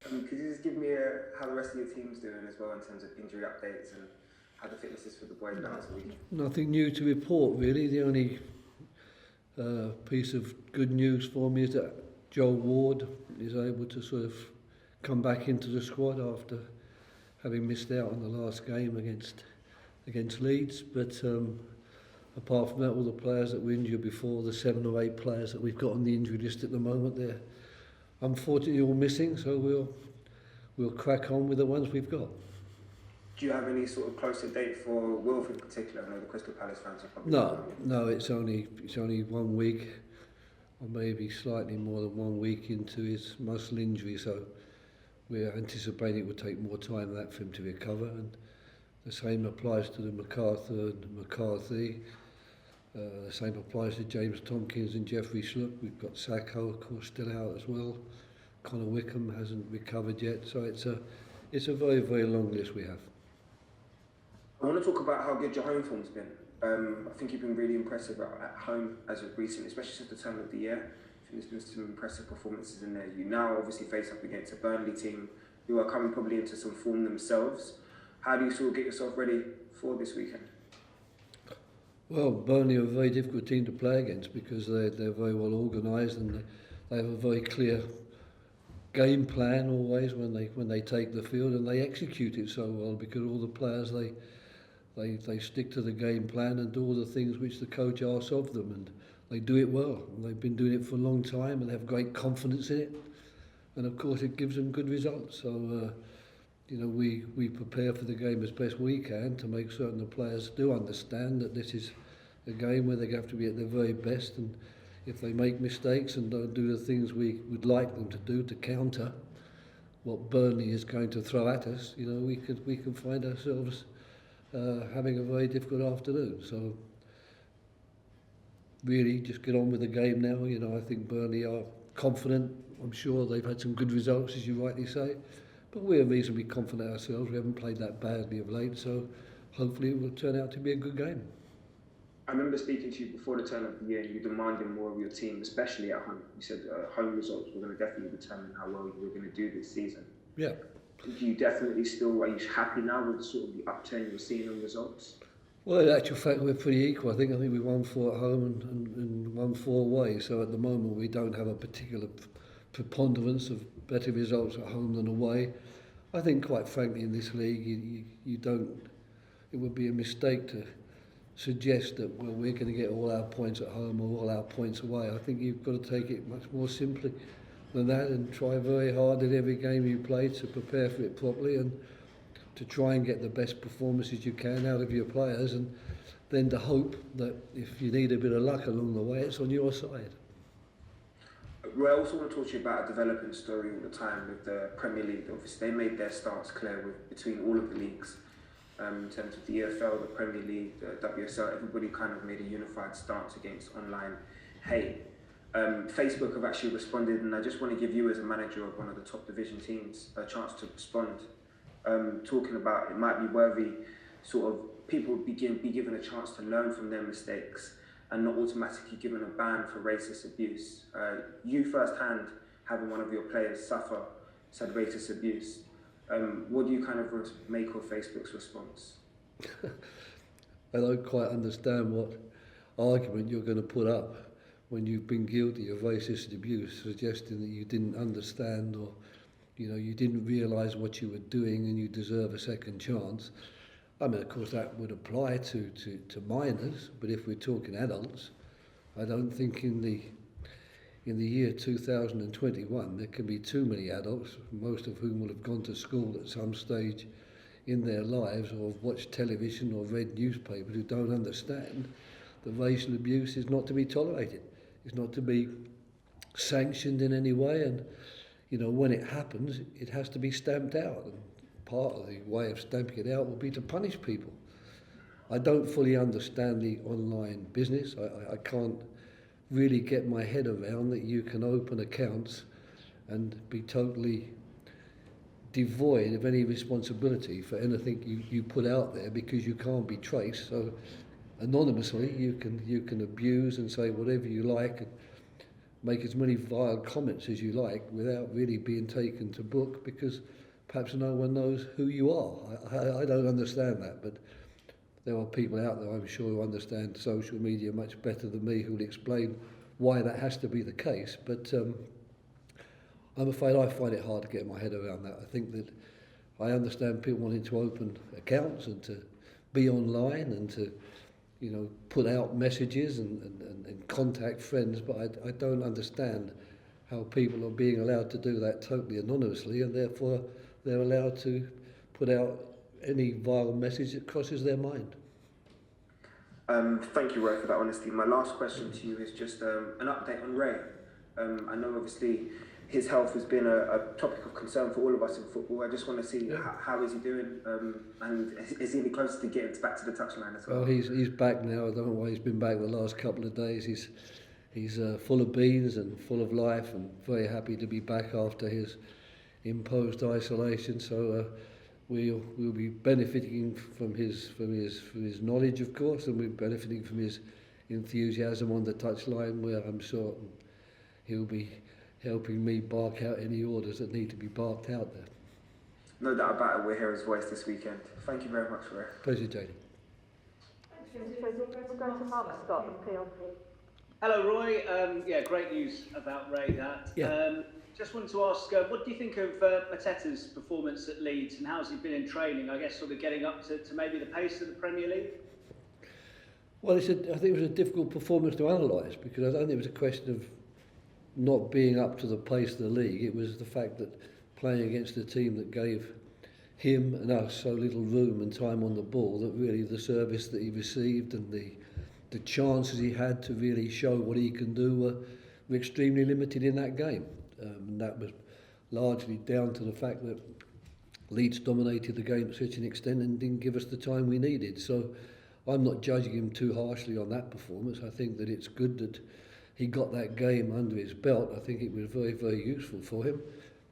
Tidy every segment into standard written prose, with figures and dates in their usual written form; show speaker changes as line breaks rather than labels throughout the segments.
Could you just give me how the rest of your team's doing as well in terms of injury updates and how the fitness is for the boys balance the weekend?
Nothing new to report really. The only piece of good news for me is that Joe Ward is able to sort of come back into the squad after having missed out on the last game against Leeds. But apart from that, all the players that were injured before, the 7 or 8 players that we've got on the injury list at the moment, they're unfortunately all missing. So we'll crack on with the ones we've got.
Do you have any sort of closer date for Wilf in particular? I know the Crystal Palace fans are probably...
No, it's only 1 week, or maybe slightly more than 1 week into his muscle injury, so we're anticipating it will take more time than that for him to recover, and the same applies to the MacArthur and McCarthy. The same applies to James Tompkins and Jeffrey Schlupp. We've got Sacco, of course, still out as well. Connor Wickham hasn't recovered yet, so it's a very, very long list we have.
I want to talk about how good your home form's been. I think you've been really impressive at home as of recent, especially since the turn of the year. I think there's been some impressive performances in there. You now obviously face up against a Burnley team who are coming probably into some form themselves. How do you sort of get yourself ready for this weekend?
Well, Burnley are a very difficult team to play against because they're very well organised and they have a very clear game plan always when they take the field, and they execute it so well because all the players they stick to the game plan and do all the things which the coach asks of them, and they do it well. And they've been doing it for a long time and they have great confidence in it, and of course it gives them good results. So we prepare for the game as best we can to make certain the players do understand that this is a game where they have to be at their very best, and if they make mistakes and don't do the things we would like them to do to counter what Burnley is going to throw at us, we can find ourselves having a very difficult afternoon. So really just get on with the game now. I think Burnley are confident. I'm sure they've had some good results, as you rightly say, but we're reasonably confident ourselves. We haven't played that badly of late, so hopefully it will turn out to be a good game.
I remember speaking to you before the turn of the year, you demanded more of your team, especially at home. You said home results were going to definitely determine how well you were going to do this season.
Yeah.
Do you definitely still, are you happy now with sort of the upturn you're seeing on results?
Well, in actual fact, we're pretty equal. I think we won 4 at home and won 4 away. So at the moment, we don't have a particular preponderance of better results at home than away. I think, quite frankly, in this league, you don't. It would be a mistake to suggest that we're going to get all our points at home or all our points away. I think you've got to take it much more simply than that and try very hard in every game you play to prepare for it properly and to try and get the best performances you can out of your players, and then to hope that if you need a bit of luck along the way, it's on your side.
Well, I also want to talk to you about a developing story all the time with the Premier League. Obviously, they made their starts clear between all of the leagues. In terms of the EFL, the Premier League, the WSL, everybody kind of made a unified stance against online hate. Facebook have actually responded, and I just want to give you, as a manager of one of the top division teams, a chance to respond. Talking about it might be worthy, sort of people be given a chance to learn from their mistakes and not automatically given a ban for racist abuse. You firsthand, having one of your players suffer said racist abuse. What do you kind of make of Facebook's response?
I don't quite understand what argument you're going to put up when you've been guilty of racist abuse, suggesting that you didn't understand or you didn't realise what you were doing and you deserve a second chance. I mean, of course, that would apply to minors, but if we're talking adults, I don't think in the year 2021 there can be too many adults, most of whom will have gone to school at some stage in their lives or have watched television or read newspapers, who don't understand that racial abuse is not to be tolerated. It's not to be sanctioned in any way, and when it happens, it has to be stamped out. And part of the way of stamping it out will be to punish people. I don't fully understand the online business. I can't really get my head around that you can open accounts and be totally devoid of any responsibility for anything you put out there because you can't be traced. So anonymously you can abuse and say whatever you like make as many vile comments as you like without really being taken to book, because perhaps no one knows who you are. I don't understand that, but there are people out there, I'm sure, who understand social media much better than me, who'll explain why that has to be the case. But I'm afraid I find it hard to get my head around that. I think that I understand people wanting to open accounts and to be online and to, you know, put out messages and contact friends, but I don't understand how people are being allowed to do that totally anonymously, and therefore they're allowed to put out any vile message that crosses their mind.
Thank you, Roy, for that honesty. My last question to you is just an update on Ray. I know obviously his health has been a topic of concern for all of us in football. I just want to see how is he doing, and is he any closer to getting back to the touchline as well?
Well, he's back now. I don't know why he's been back the last couple of days. He's full of beans and full of life, and very happy to be back after his imposed isolation. So we'll be benefiting from his knowledge, of course, and we're benefiting from his enthusiasm on the touchline, where I'm sure he'll be helping me bark out any orders that need to be barked out there.
No doubt about it, we'll hear his voice this weekend. Thank you very much, Ray.
Pleasure, Janie.
We'll go to Mark Scott and PLP.
Hello, Roy. Great news about Ray. Just wanted to ask, what do you think of Mateta's performance at Leeds, and how's he been in training? I guess sort of getting up to maybe the pace of the Premier League?
Well, I think it was a difficult performance to analyse, because I don't think it was a question of not being up to the pace of the league. It was the fact that playing against a team that gave him and us so little room and time on the ball, that really the service that he received and the chances he had to really show what he can do were extremely limited in that game. And that was largely down to the fact that Leeds dominated the game to such an extent and didn't give us the time we needed. So I'm not judging him too harshly on that performance. I think that it's good that he got that game under his belt. I think it was very, very useful for him.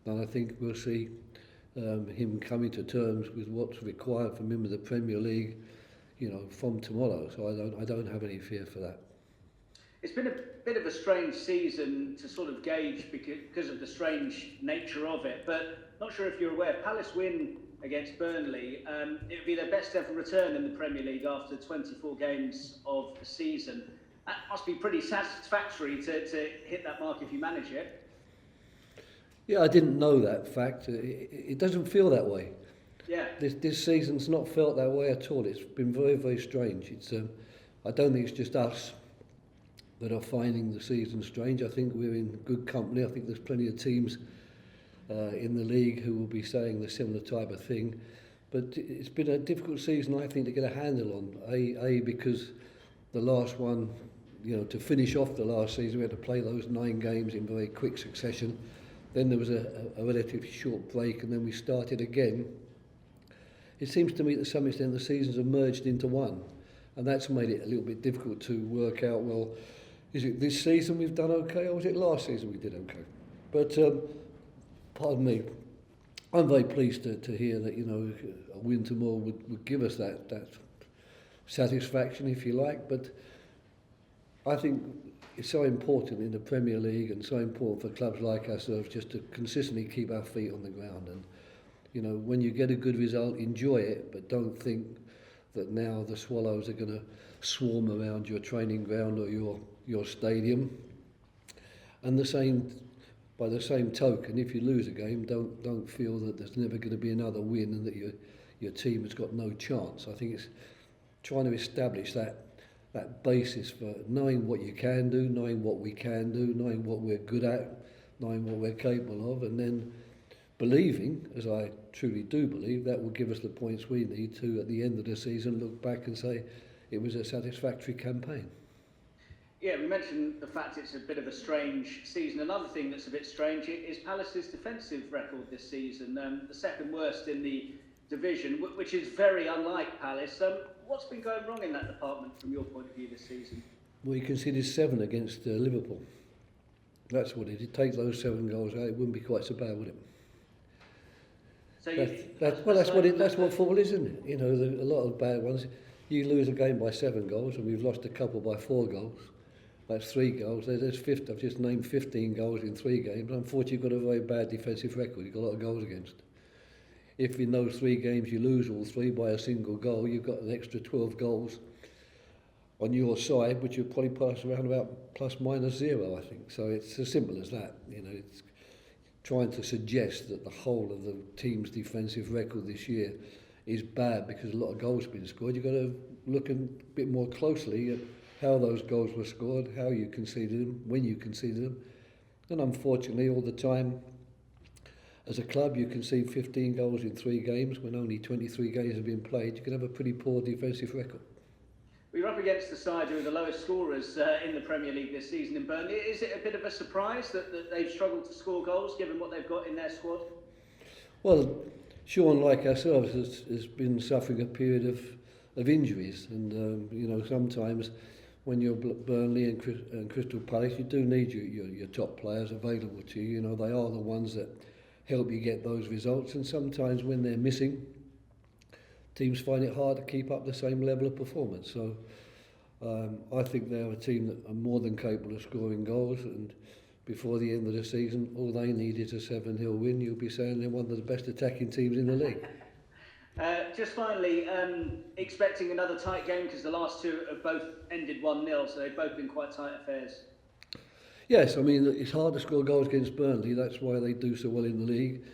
And I think we'll see him coming to terms with what's required from him in the Premier League, you know, from tomorrow. So I don't have any fear for that.
It's been a bit of a strange season to sort of gauge because of the strange nature of it, but not sure if you're aware, Palace win against Burnley. It would be their best ever return in the Premier League after 24 games of the season. That must be pretty satisfactory to hit that mark if you manage it. Yeah,
I didn't know that fact. It doesn't feel that way.
Yeah.
This season's not felt that way at all. It's been very, very strange. It's I don't think it's just us that are finding the season strange. I think we're in good company. I think there's plenty of teams in the league who will be saying the similar type of thing. But it's been a difficult season, I think, to get a handle on. Because the last one, you know, to finish off the last season, we had to play those 9 games in very quick succession. Then there was a relatively short break, and then we started again. It seems to me that to some extent the seasons have merged into one, and that's made it a little bit difficult to work out, well, is it this season we've done okay, or was it last season we did okay? But pardon me, I'm very pleased to hear that, you know, a win tomorrow would give us that satisfaction, if you like. But I think it's so important in the Premier League and so important for clubs like ourselves just to consistently keep our feet on the ground. And, you know, when you get a good result, enjoy it, but don't think that now the Swallows are going to swarm around your training ground or your stadium. And by the same token, if you lose a game, don't feel that there's never going to be another win and that your team has got no chance. I think it's trying to establish that basis for knowing what you can do, knowing what we can do, knowing what we're good at, knowing what we're capable of, and then believing, as I truly do believe, that will give us the points we need to, at the end of the season, look back and say it was a satisfactory campaign.
Yeah, we mentioned the fact it's a bit of a strange season. Another thing that's a bit strange is Palace's defensive record this season, the second worst in the division, which is very unlike Palace. What's been going wrong in that department from your point of view this season? Well,
you conceded 7 against Liverpool. That's what it is. Take those 7 goals out, it wouldn't be quite so bad, would it?
So
that's what football is, isn't it? You know, a lot of bad ones. You lose a game by 7 goals, and we've lost a couple by 4 goals. That's 3 goals. There's 50. I've just named 15 goals in 3 games. Unfortunately, you've got a very bad defensive record. You've got a lot of goals against. If in those 3 games you lose all 3 by a single goal, you've got an extra 12 goals on your side, which you'll probably pass around about plus minus 0, I think. So it's as simple as that. You know, it's trying to suggest that the whole of the team's defensive record this year is bad because a lot of goals have been scored. You've got to look a bit more closely at how those goals were scored, how you conceded them, when you conceded them. And unfortunately, all the time, as a club, you concede 15 goals in 3 games when only 23 games have been played. You can have a pretty poor defensive record.
We're up against the side who are the lowest scorers in the Premier League this season in Burnley. Is it a bit of a surprise that they've struggled to score goals given what they've got in their squad?
Well, Sean, like ourselves, has been suffering a period of injuries. And, you know, sometimes when you're Burnley and Crystal Palace, you do need your top players available to you. You know, they are the ones that help you get those results. And sometimes when they're missing, teams find it hard to keep up the same level of performance. So I think they're a team that are more than capable of scoring goals, and before the end of the season, all they need is a 7-0 win. You'll be saying they're one of the best attacking teams in the league.
Just finally, expecting another tight game because the last 2 have both ended 1-0, so they've both been quite tight affairs.
Yes, I mean, it's hard to score goals against Burnley. That's why they do so well in the league.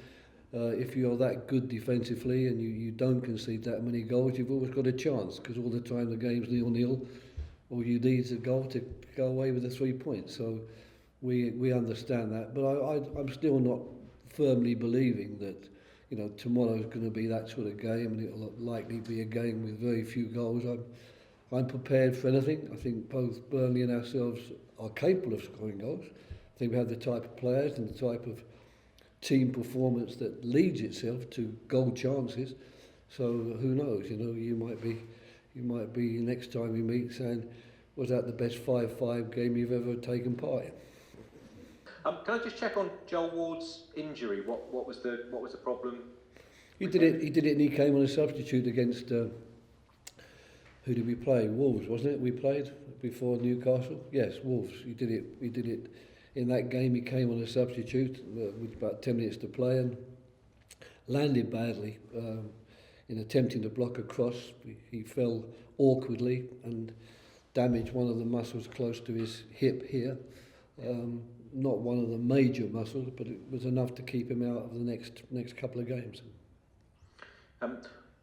If you're that good defensively and you don't concede that many goals, you've always got a chance, because all the time the game's 0-0, all you need is a goal to go away with the 3 points. So we understand that, but I'm still not firmly believing that, you know, tomorrow's going to be that sort of game, and it'll likely be a game with very few goals. I'm prepared for anything. I think both Burnley and ourselves are capable of scoring goals. I think we have the type of players and the type of team performance that leads itself to goal chances. So who knows? You know, you might be next time we meet saying, was that the best 5-5 game you've ever taken part in?
Can I just check on Joel Ward's injury? What was the problem?
He did it, and he came on a substitute against who did we play? Wolves, wasn't it? We played before Newcastle. Yes, Wolves. He did it. In that game, he came on a substitute with about 10 minutes to play and landed badly in attempting to block a cross. He fell awkwardly and damaged one of the muscles close to his hip here. Not one of the major muscles, but it was enough to keep him out of the next couple of games.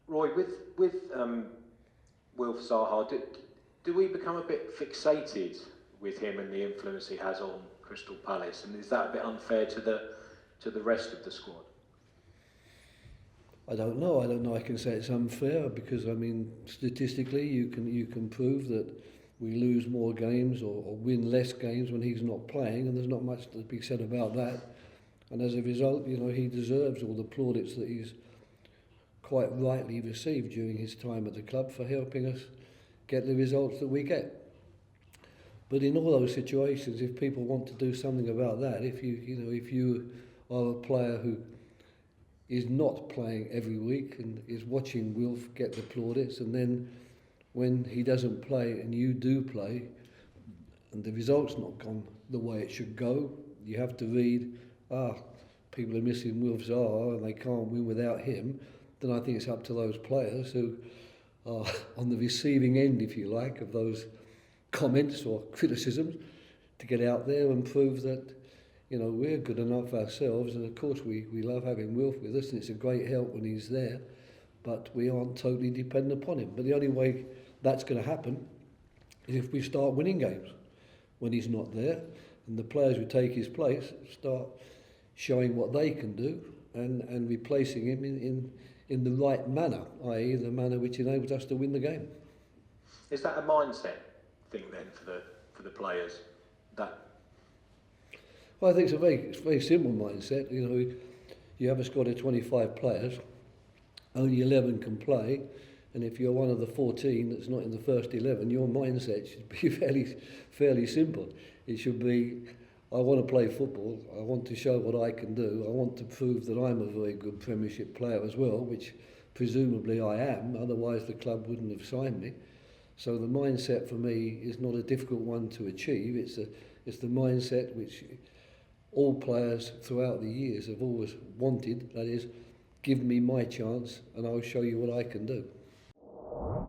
Roy, with Wilf Zaha, do we become a bit fixated with him and the influence he has on Crystal Palace, and is that a bit unfair to the rest of the squad?
I don't know. I can say it's unfair because, I mean, statistically you can prove that we lose more games or win less games when he's not playing, and there's not much to be said about that. And as a result, you know, he deserves all the plaudits that he's quite rightly received during his time at the club for helping us get the results that we get. But in all those situations, if people want to do something about that, if you are a player who is not playing every week and is watching Wilf get the plaudits, and then when he doesn't play and you do play, and the result's not gone the way it should go, you have to read, people are missing Wilf Zaha and they can't win without him, then I think it's up to those players who are on the receiving end, if you like, of those comments or criticisms to get out there and prove that, you know, we're good enough ourselves, and of course we love having Wilf with us, and it's a great help when he's there, but we aren't totally dependent upon him. But the only way that's going to happen is if we start winning games when he's not there, and the players who take his place start showing what they can do and replacing him in the right manner, i.e. the manner which enables us to win the game.
Is that a mindset thing then for the players?
Well, I think it's a very simple mindset. You know, you have a squad of 25 players, only 11 can play, and if you're one of the 14 that's not in the first 11, your mindset should be fairly simple. It should be, I want to play football, I want to show what I can do, I want to prove that I'm a very good Premiership player as well, which presumably I am, otherwise the club wouldn't have signed me. So the mindset for me is not a difficult one to achieve. It's the mindset which all players throughout the years have always wanted. That is, give me my chance and I'll show you what I can do.